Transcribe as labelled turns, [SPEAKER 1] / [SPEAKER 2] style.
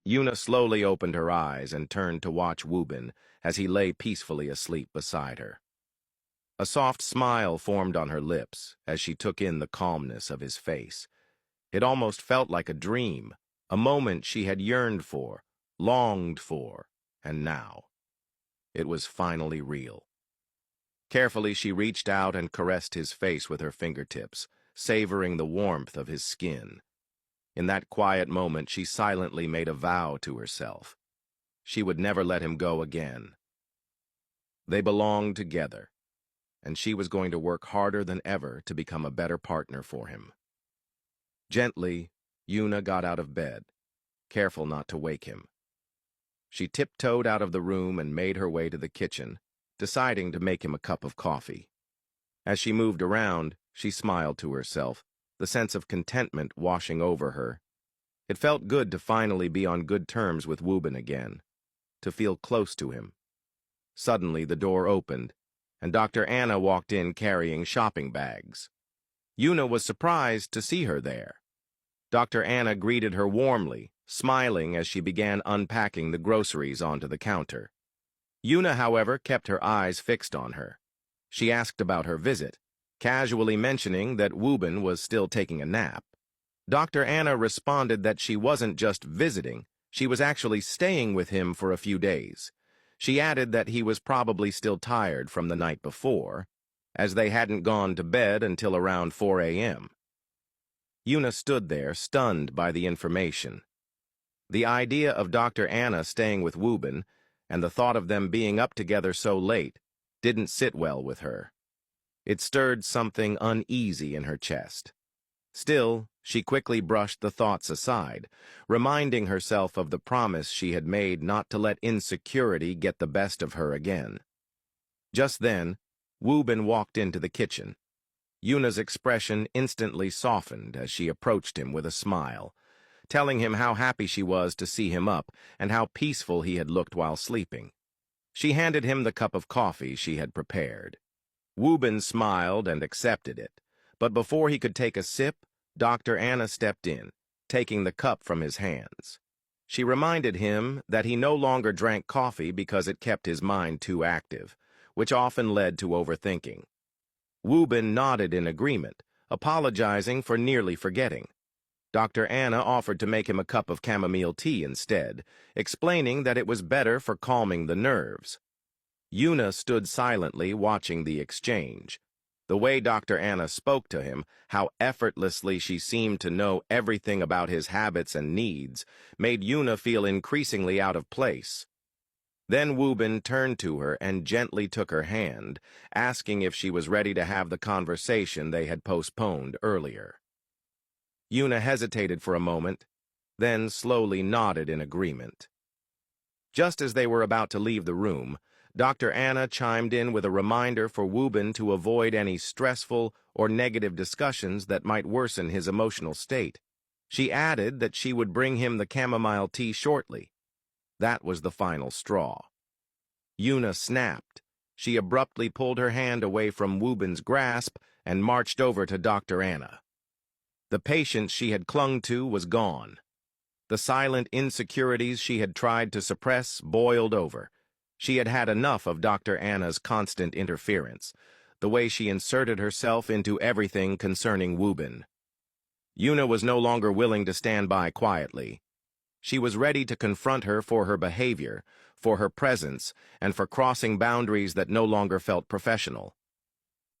[SPEAKER 1] Yuna slowly opened her eyes and turned to watch Wubin as he lay peacefully asleep beside her. A soft smile formed on her lips as she took in the calmness of his face. It almost felt like a dream, a moment she had yearned for, longed for, and now it was finally real. Carefully, she reached out and caressed his face with her fingertips, savoring the warmth of his skin. In that quiet moment, she silently made a vow to herself. She would never let him go again. They belonged together, and she was going to work harder than ever to become a better partner for him. Gently, Yuna got out of bed, careful not to wake him. She tiptoed out of the room and made her way to the kitchen, deciding to make him a cup of coffee. As she moved around, she smiled to herself, the sense of contentment washing over her. It felt good to finally be on good terms with Wubin again, to feel close to him. Suddenly, the door opened, and Dr. Anna walked in carrying shopping bags. Yuna was surprised to see her there. Dr. Anna greeted her warmly, smiling as she began unpacking the groceries onto the counter. Yuna, however, kept her eyes fixed on her. She asked about her visit, casually mentioning that Wubin was still taking a nap. Dr. Anna responded that she wasn't just visiting, she was actually staying with him for a few days. She added that he was probably still tired from the night before, as they hadn't gone to bed until around 4 a.m. Yuna stood there, stunned by the information. The idea of Dr. Anna staying with Wubin, and the thought of them being up together so late, didn't sit well with her. It stirred something uneasy in her chest. Still, she quickly brushed the thoughts aside, reminding herself of the promise she had made not to let insecurity get the best of her again. Just then, Wubin walked into the kitchen. Yuna's expression instantly softened as she approached him with a smile, telling him how happy she was to see him up and how peaceful he had looked while sleeping. She handed him the cup of coffee she had prepared. Wubin smiled and accepted it, but before he could take a sip, Dr. Anna stepped in, taking the cup from his hands. She reminded him that he no longer drank coffee because it kept his mind too active, which often led to overthinking. Wubin nodded in agreement, apologizing for nearly forgetting. Dr. Anna offered to make him a cup of chamomile tea instead, explaining that it was better for calming the nerves. Yuna stood silently watching the exchange. The way Dr. Anna spoke to him, how effortlessly she seemed to know everything about his habits and needs, made Yuna feel increasingly out of place. Then Wubin turned to her and gently took her hand, asking if she was ready to have the conversation they had postponed earlier. Yuna hesitated for a moment, then slowly nodded in agreement. Just as they were about to leave the room, Dr. Anna chimed in with a reminder for Wubin to avoid any stressful or negative discussions that might worsen his emotional state. She added that she would bring him the chamomile tea shortly. That was the final straw. Yuna snapped. She abruptly pulled her hand away from Wubin's grasp and marched over to Dr. Anna. The patience she had clung to was gone. The silent insecurities she had tried to suppress boiled over. She had had enough of Dr. Anna's constant interference, the way she inserted herself into everything concerning Wubin. Yuna was no longer willing to stand by quietly. She was ready to confront her for her behavior, for her presence, and for crossing boundaries that no longer felt professional.